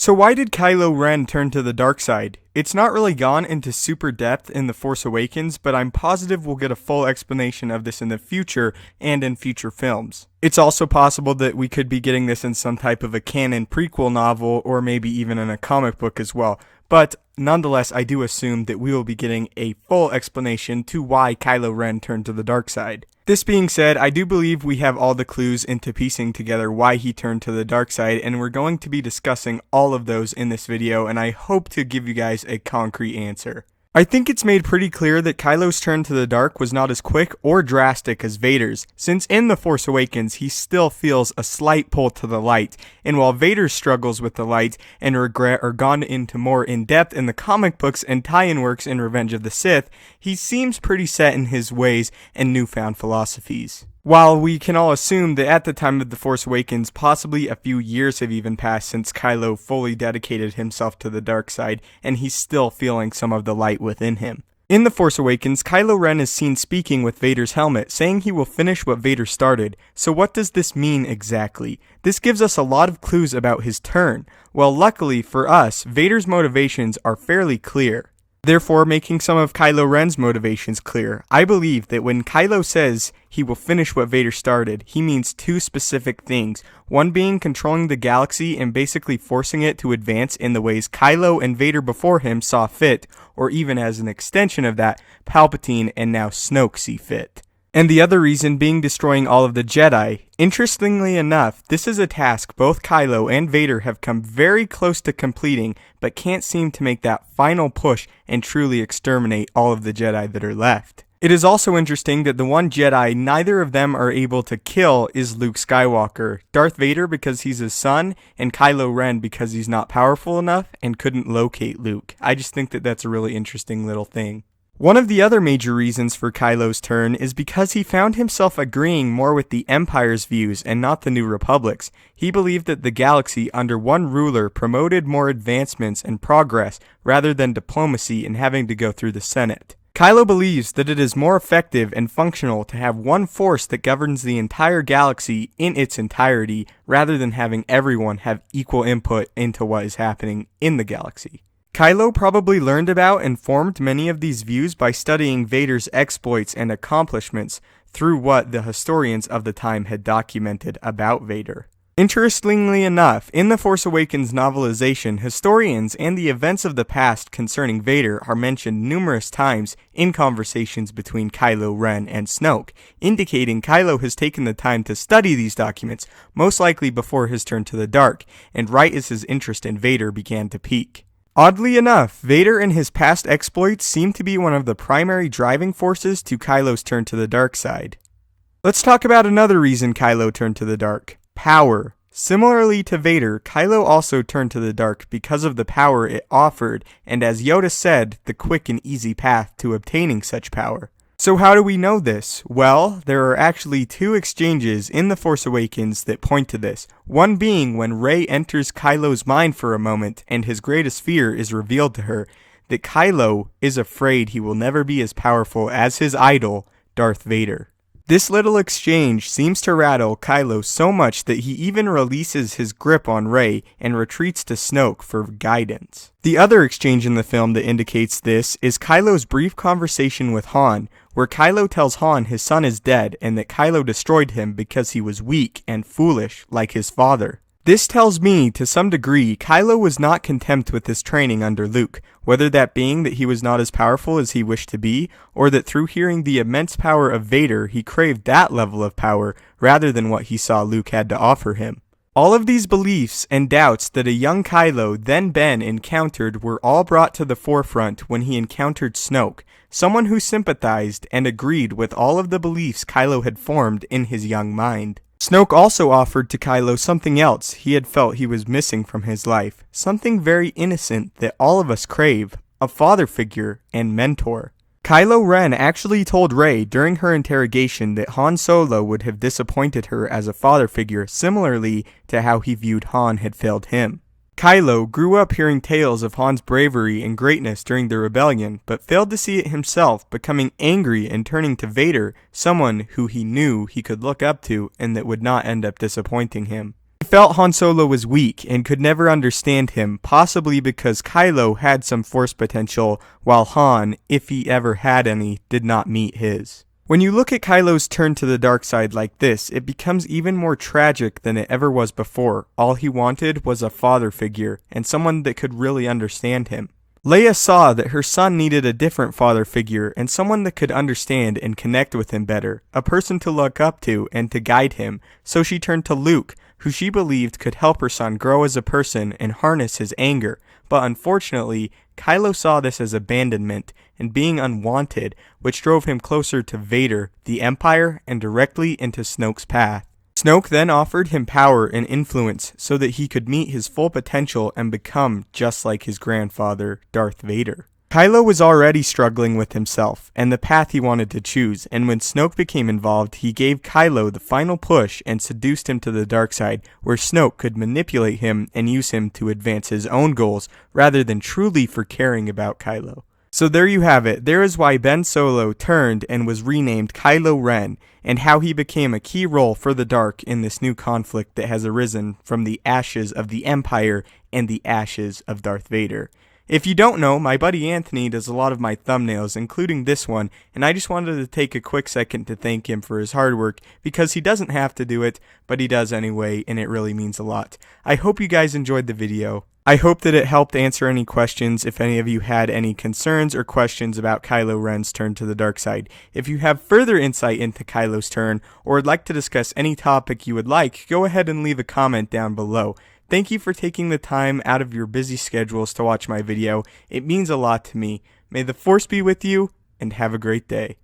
So why did Kylo Ren turn to the dark side? It's not really gone into super depth in The Force Awakens, but I'm positive we'll get a full explanation of this in the future and in future films. It's also possible that we could be getting this in some type of a canon prequel novel or maybe even in a comic book as well. But nonetheless, I do assume that we will be getting a full explanation to why Kylo Ren turned to the dark side. This being said, I do believe we have all the clues into piecing together why he turned to the dark side, and we're going to be discussing all of those in this video, and I hope to give you guys a concrete answer. I think it's made pretty clear that Kylo's turn to the dark was not as quick or drastic as Vader's, since in The Force Awakens he still feels a slight pull to the light, and while Vader's struggles with the light and regret are gone into more in depth in the comic books and tie-in works in Revenge of the Sith, he seems pretty set in his ways and newfound philosophies. While we can all assume that at the time of The Force Awakens, possibly a few years have even passed since Kylo fully dedicated himself to the dark side, and he's still feeling some of the light within him. In The Force Awakens, Kylo Ren is seen speaking with Vader's helmet, saying he will finish what Vader started. So what does this mean exactly? This gives us a lot of clues about his turn. Well, luckily for us, Vader's motivations are fairly clear. Therefore, making some of Kylo Ren's motivations clear, I believe that when Kylo says he will finish what Vader started, he means two specific things. One being controlling the galaxy and basically forcing it to advance in the ways Kylo and Vader before him saw fit, or even as an extension of that, Palpatine and now Snoke see fit. And the other reason being destroying all of the Jedi. Interestingly enough, this is a task both Kylo and Vader have come very close to completing, but can't seem to make that final push and truly exterminate all of the Jedi that are left. It is also interesting that the one Jedi neither of them are able to kill is Luke Skywalker. Darth Vader because he's his son, and Kylo Ren because he's not powerful enough and couldn't locate Luke. I just think that that's a really interesting little thing. One of the other major reasons for Kylo's turn is because he found himself agreeing more with the Empire's views and not the New Republic's. He believed that the galaxy under one ruler promoted more advancements and progress rather than diplomacy and having to go through the Senate. Kylo believes that it is more effective and functional to have one force that governs the entire galaxy in its entirety rather than having everyone have equal input into what is happening in the galaxy. Kylo probably learned about and formed many of these views by studying Vader's exploits and accomplishments through what the historians of the time had documented about Vader. Interestingly enough, in The Force Awakens novelization, historians and the events of the past concerning Vader are mentioned numerous times in conversations between Kylo Ren and Snoke, indicating Kylo has taken the time to study these documents, most likely before his turn to the dark, and right as his interest in Vader began to peak. Oddly enough, Vader and his past exploits seem to be one of the primary driving forces to Kylo's turn to the dark side. Let's talk about another reason Kylo turned to the dark: power. Similarly to Vader, Kylo also turned to the dark because of the power it offered, and as Yoda said, the quick and easy path to obtaining such power. So how do we know this? Well, there are actually two exchanges in The Force Awakens that point to this. One being when Rey enters Kylo's mind for a moment and his greatest fear is revealed to her, that Kylo is afraid he will never be as powerful as his idol, Darth Vader. This little exchange seems to rattle Kylo so much that he even releases his grip on Rey and retreats to Snoke for guidance. The other exchange in the film that indicates this is Kylo's brief conversation with Han, where Kylo tells Han his son is dead and that Kylo destroyed him because he was weak and foolish like his father. This tells me, to some degree, Kylo was not content with his training under Luke, whether that being that he was not as powerful as he wished to be, or that through hearing the immense power of Vader he craved that level of power rather than what he saw Luke had to offer him. All of these beliefs and doubts that a young Kylo, then Ben, encountered were all brought to the forefront when he encountered Snoke, someone who sympathized and agreed with all of the beliefs Kylo had formed in his young mind. Snoke also offered to Kylo something else he had felt he was missing from his life, something very innocent that all of us crave, a father figure and mentor. Kylo Ren actually told Rey during her interrogation that Han Solo would have disappointed her as a father figure similarly to how he viewed Han had failed him. Kylo grew up hearing tales of Han's bravery and greatness during the rebellion, but failed to see it himself, becoming angry and turning to Vader, someone who he knew he could look up to and that would not end up disappointing him. He felt Han Solo was weak and could never understand him, possibly because Kylo had some Force potential, while Han, if he ever had any, did not meet his. When you look at Kylo's turn to the dark side like this, it becomes even more tragic than it ever was before. All he wanted was a father figure, and someone that could really understand him. Leia saw that her son needed a different father figure and someone that could understand and connect with him better, a person to look up to and to guide him, so she turned to Luke, who she believed could help her son grow as a person and harness his anger. But unfortunately, Kylo saw this as abandonment and being unwanted, which drove him closer to Vader, the Empire, and directly into Snoke's path. Snoke then offered him power and influence so that he could meet his full potential and become just like his grandfather, Darth Vader. Kylo was already struggling with himself and the path he wanted to choose, and when Snoke became involved, he gave Kylo the final push and seduced him to the dark side, where Snoke could manipulate him and use him to advance his own goals rather than truly for caring about Kylo. So there you have it. There is why Ben Solo turned and was renamed Kylo Ren, and how he became a key role for the Dark in this new conflict that has arisen from the ashes of the Empire and the ashes of Darth Vader. If you don't know, my buddy Anthony does a lot of my thumbnails, including this one, and I just wanted to take a quick second to thank him for his hard work, because he doesn't have to do it, but he does anyway, and it really means a lot. I hope you guys enjoyed the video. I hope that it helped answer any questions if any of you had any concerns or questions about Kylo Ren's turn to the dark side. If you have further insight into Kylo's turn, or would like to discuss any topic you would like, go ahead and leave a comment down below. Thank you for taking the time out of your busy schedules to watch my video. It means a lot to me. May the Force be with you, and have a great day.